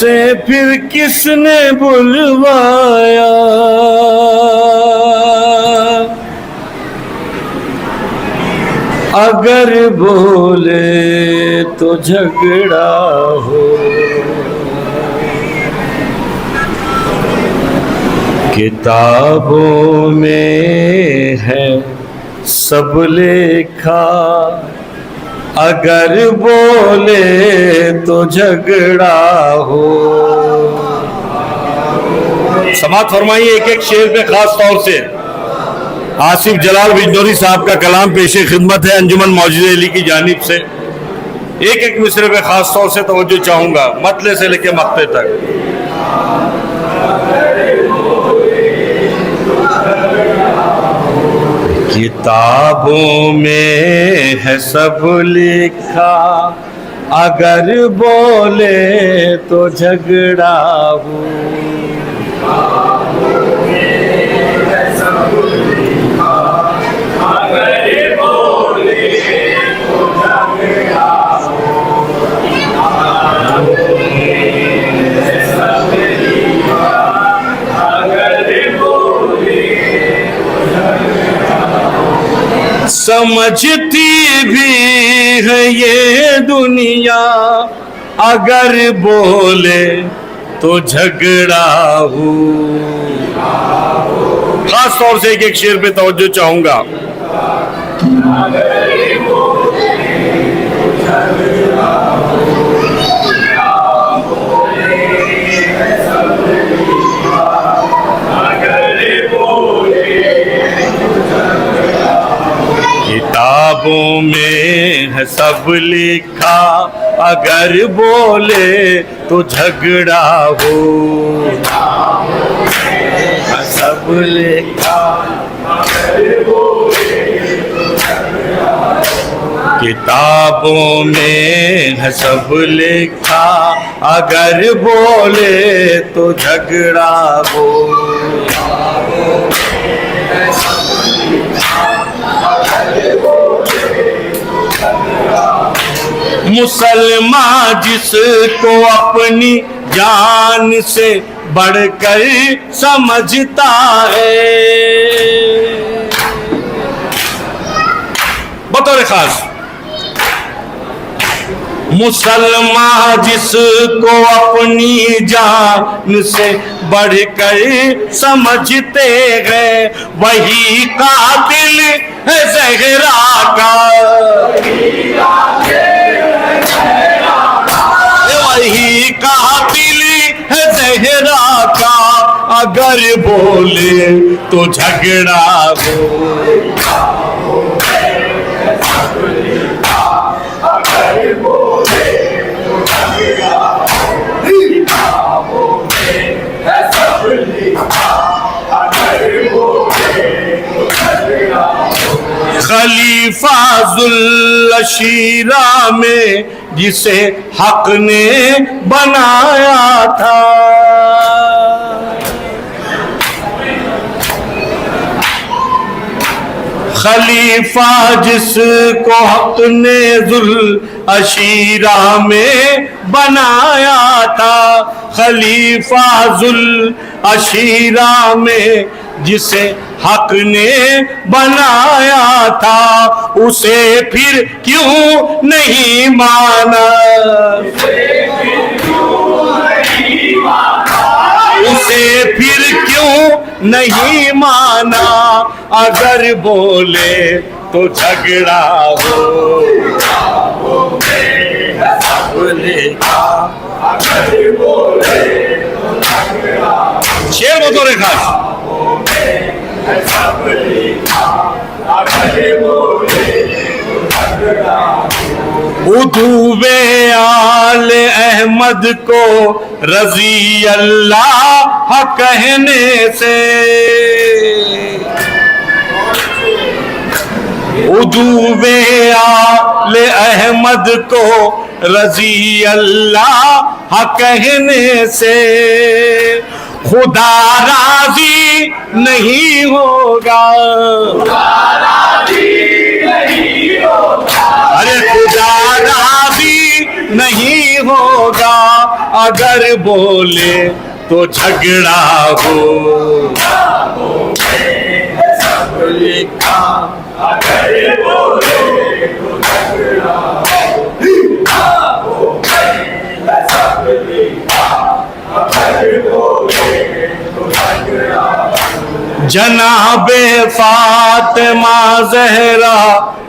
से फिर किसने बुलवाया, अगर बोले तो झगड़ा हो। किताबों में है सब लेखा, अगर बोले तो झगड़ा हो। समाअत फरमाइए एक एक शेर पे खास तौर से आसिफ जलाल बिजनौरी साहब का कलाम पेशे खिदमत है अंजुमन मौजूद अली की जानिब से। एक एक मिसरे पे खास तौर से तवज्जो चाहूंगा, मतले से लेके मक्ते तक। किताबों में है सब लिखा, अगर बोले तो झगड़ा हो। समझती भी है ये दुनिया, अगर बोले तो झगड़ा हो। खास तौर से एक एक शेर पे तवज्जो चाहूंगा। किताबों में है सब लिखा, अगर बोले तो झगड़ा हो। सब लिखा, किताबों में है सब लिखा, अगर बोले तो झगड़ा हो। मुसलमान जिसको अपनी जान से बढ़कर समझता है, बतौर खास मुसलमान जिसको अपनी जान से बढ़कर समझते हैं, वही कातिल है ज़हरा का। वही कातिल है ज़हरा का, अगर बोले तो झगड़ा हो। खलीफा जुल अशीरा में जिसे हक ने बनाया था, खलीफा जिसको हक ने जुल अशीरा में बनाया था, खलीफा जुल अशीरा में जिसे हक ने बनाया था, उसे फिर क्यों नहीं माना। उसे फिर क्यों नहीं माना, अगर बोले तो झगड़ा हो। शेर बतौर खास उदूबे आले अहमद को रजी अल्लाह कहने से, उदूबे आले अहमद को रजी अल्लाह कहने से, खुदा राजी नहीं होगा। अरे खुदा राजी नहीं होगा, अगर बोले तो झगड़ा हो। सब लिखा अगर बोले तो झगड़ा हो। सब लिखा अगर बोले तो झगड़ा हो। जनाबे फातिमा ज़हरा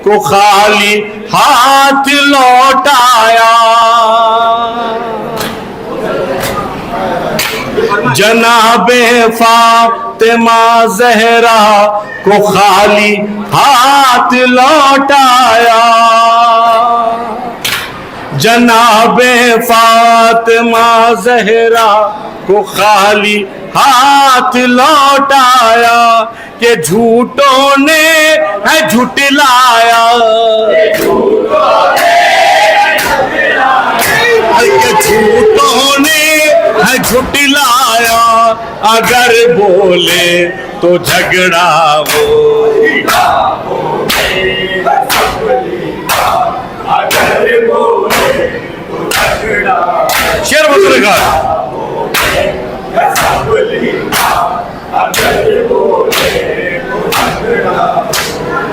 को खाली हाथ लौटाया, जनाबे फातिमा ज़हरा को खाली हाथ लौटाया, जनाबे फातिमा ज़हरा को खाली हाथ लौटाया, कि झूठों ने है झुटलाया, कि झूठों ने है झुटलाया, अगर बोले तो झगड़ा हो। अगर बोले तो झगड़ा, शेर बतरेगा।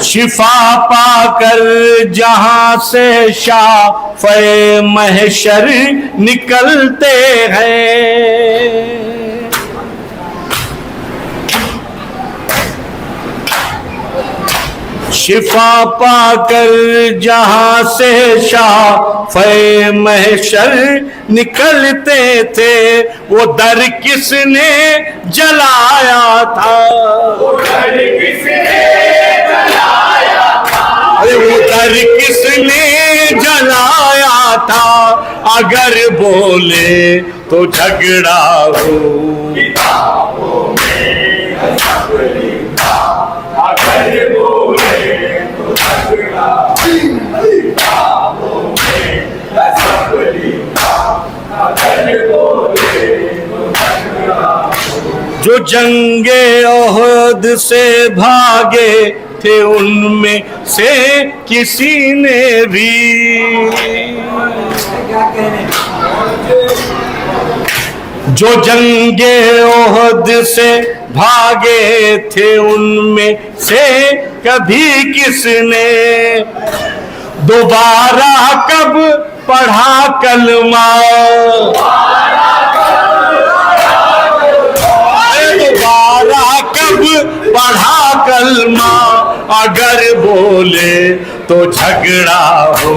शिफा पाकर जहां से शाफ़े महशर निकलते हैं, शिफा पाकर जहां से शाफ़े महशर निकलते थे, वो दर किसने जलाया था, वो दर किसने जलाया था, अरे वो दर किसने जलाया था, अगर बोले तो झगड़ा हो। किताबों में सब लिखा, अगर बोले तो झगड़ा, किताबों में सब लिखा, अगर बोले तो झगड़ा। जो जंगे ओहद से भागे थे, उनमें से किसी ने भी, जो जंगे ओहद से भागे थे, उनमें से कभी किसने दोबारा कब पढ़ा कलमा, दोबारा कब पढ़ा कलमा, अगर बोले तो झगड़ा हो।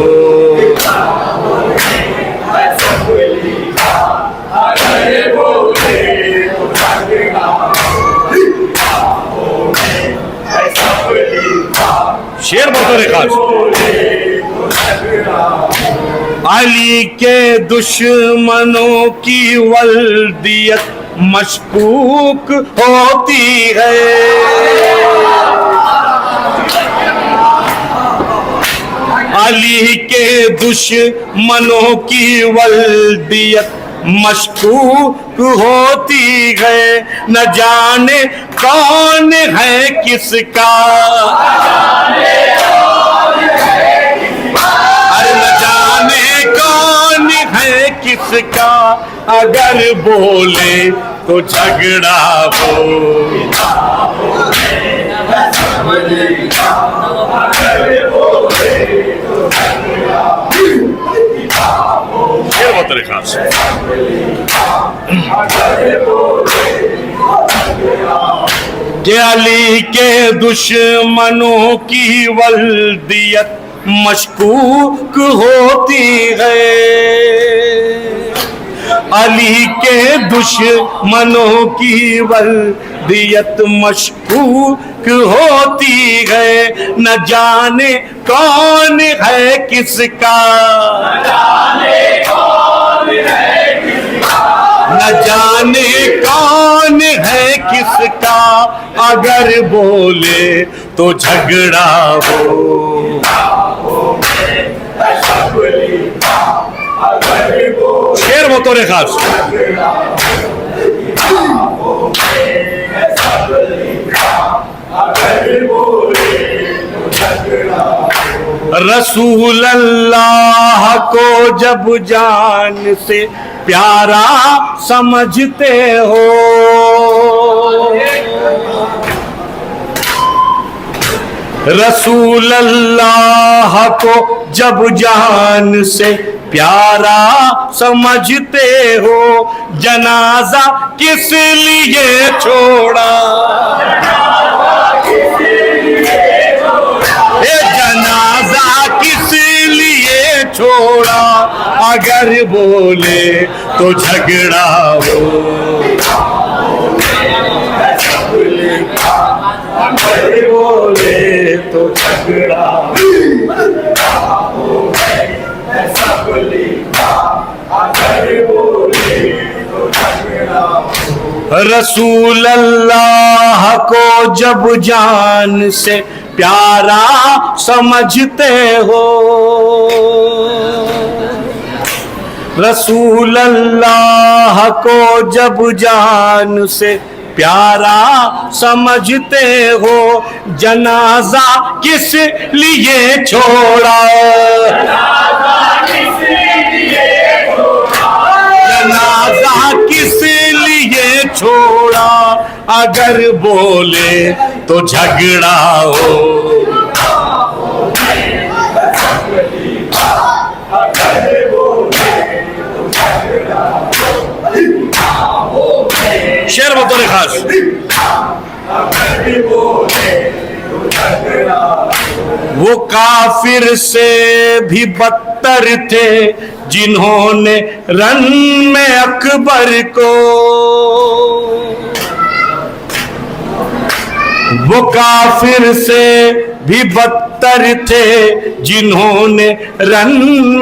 शेर बतौर खास, अली के दुश्मनों की वल्दियत मशकूक होती है, अली के दुश्मनों की वल्दियत मशकूक होती है, न जाने कौन है किसका, अरे न जाने कौन है किसका, अगर बोले तो झगड़ा हो। के अली के दुश्मनों की वल्दियत मशकूक होती है, अली के दुश्मनों की वल्दियत मशकूक होती है, न जाने कौन है किसका, न जाने कौन है किसका, अगर बोले तो झगड़ा हो। शेर बतौर खास, रसूल अल्लाह को जब जान से प्यारा समझते हो, रसूल अल्लाह को जब जान से प्यारा समझते हो, जनाजा किस लिए छोड़ा, ये जनाजा किस लिए छोड़ा, अगर बोले तो झगड़ा हो, अगर बोले तो झगड़ा हो, सब लिखा अगर बोले तो झगड़ा हो। रसूल अल्लाह को जब जान से प्यारा समझते हो, रसूल अल्लाह को जब जान से प्यारा समझते हो, जनाजा किस लिए छोड़ा, जनाजा किस लिए छोड़ा, अगर बोले तो झगड़ा हो, शेर बतौर खास। वो काफिर से भी बदतर थे जिन्होंने रन में अकबर को, वो काफिर से भी बदतर थे जिन्होंने रन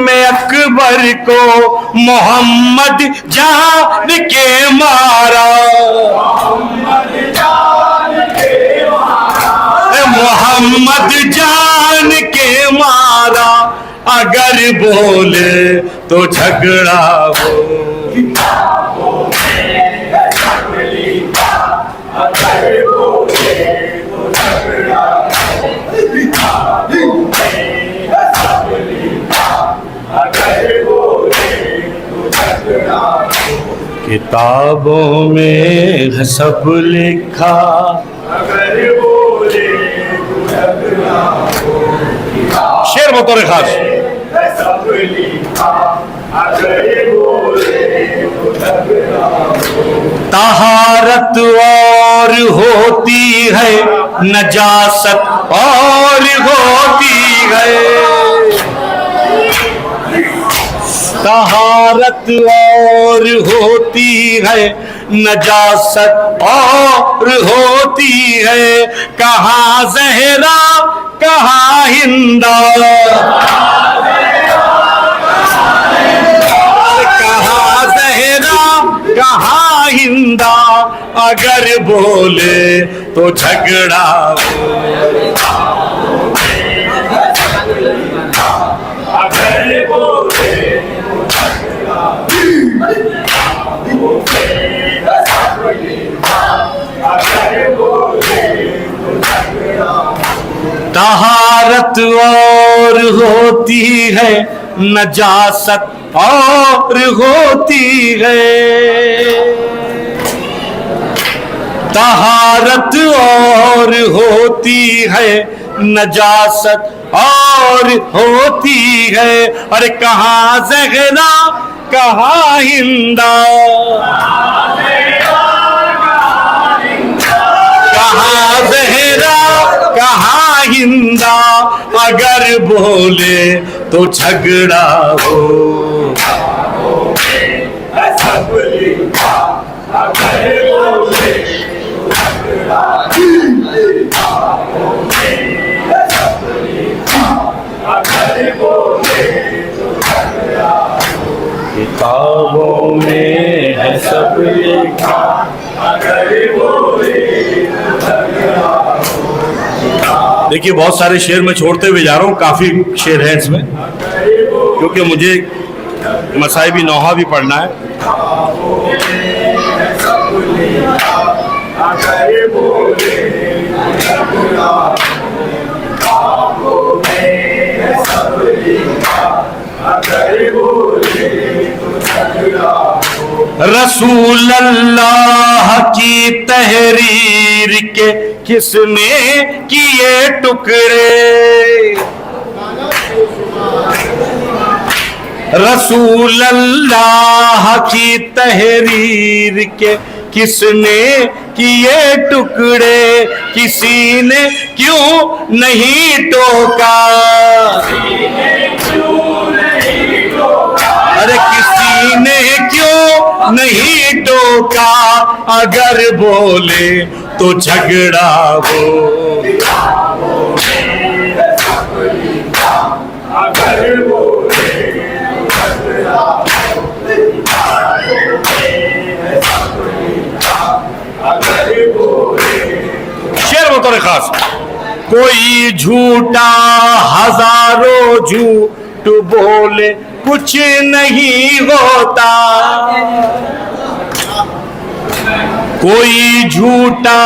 में अकबर को मोहम्मद जान के मारा, मोहम्मद जान के मारा, अगर बोले तो झगड़ा हो, किताबों में है सब लिखा, अगर बोले तो झगड़ा हो, शेर बतौर खास। सब लिखा अगर बोले तो झगड़ा हो, तहारत और होती है नजासत और होती है, तहारत और होती है नजासत और होती है, कहाँ ज़हरा कहाँ हिंदा, कहाँ ज़हरा कहाँ हिंदा, अगर बोले तो झगड़ा हो, अगर बोले तहारत और होती है नजासत और होती है, तहारत और होती है नजासत और होती है, अरे कहाँ ज़हरा कहाँ हिंदा, कहाँ ज़हरा कहाँ हिंदा, अगर बोले तो झगड़ा हो, किताबों में है सब लिखा, देखिए बहुत सारे शेर मैं छोड़ते हुए जा रहा हूँ, काफी शेर हैं इसमें क्योंकि मुझे मसाइबी नौहा भी पढ़ना है। रसूल अल्लाह की तहरीर के किसने किए टुकड़े, रसूल अल्लाह की तहरीर के किसने किए टुकड़े, किसी ने क्यों नहीं टोका, अरे किसी ने क्यों नहीं टोका, अगर बोले तो झगड़ा हो, अगर बोले शेर बतौर खास, कोई झूठा हजारों झूठ बोले कुछ नहीं होता, कोई झूठा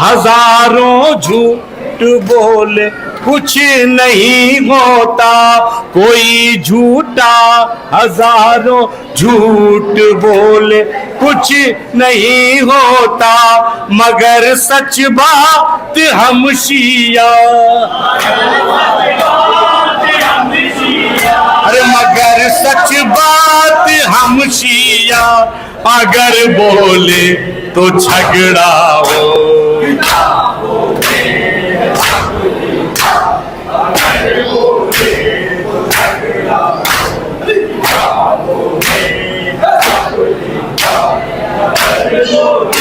हजारों झूठ बोले कुछ नहीं होता, कोई झूठा हजारों झूठ बोले कुछ नहीं होता, मगर सच बात हम शिया, अरे मगर सच बात हम शिया, अगर बोले तो झगड़ा हो,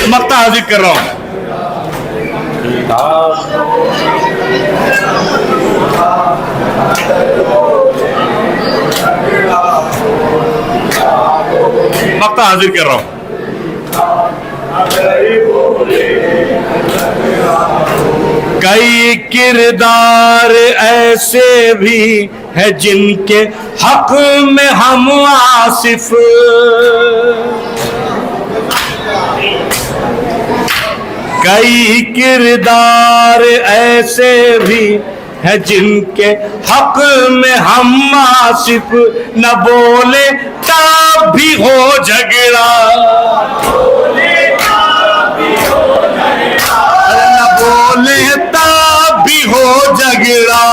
मक्ता हाजिर कर रहा हूं। मक्ता हाजिर कर रहा हूं। कई किरदार ऐसे भी है जिनके हक में हम आसिफ, कई किरदार ऐसे भी है जिनके हक में हम आसिफ, न बोले तब भी हो झगड़ा, न बोले तब भी हो झगड़ा,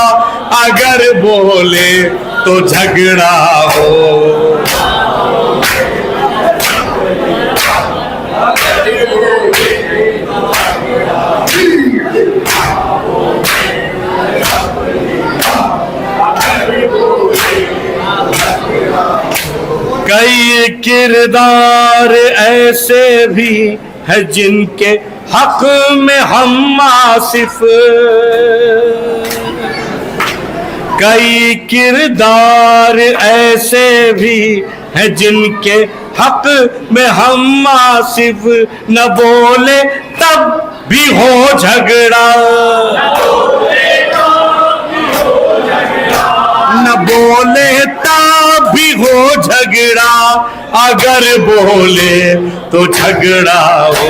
अगर बोले तो झगड़ा हो, कई किरदार ऐसे भी है जिनके हक में हम आसिफ, कई किरदार ऐसे भी है जिनके हक में हम आसिफ, न बोले तब भी हो झगड़ा, न बोले तब भी हो झगड़ा, अगर बोले तो झगड़ा हो,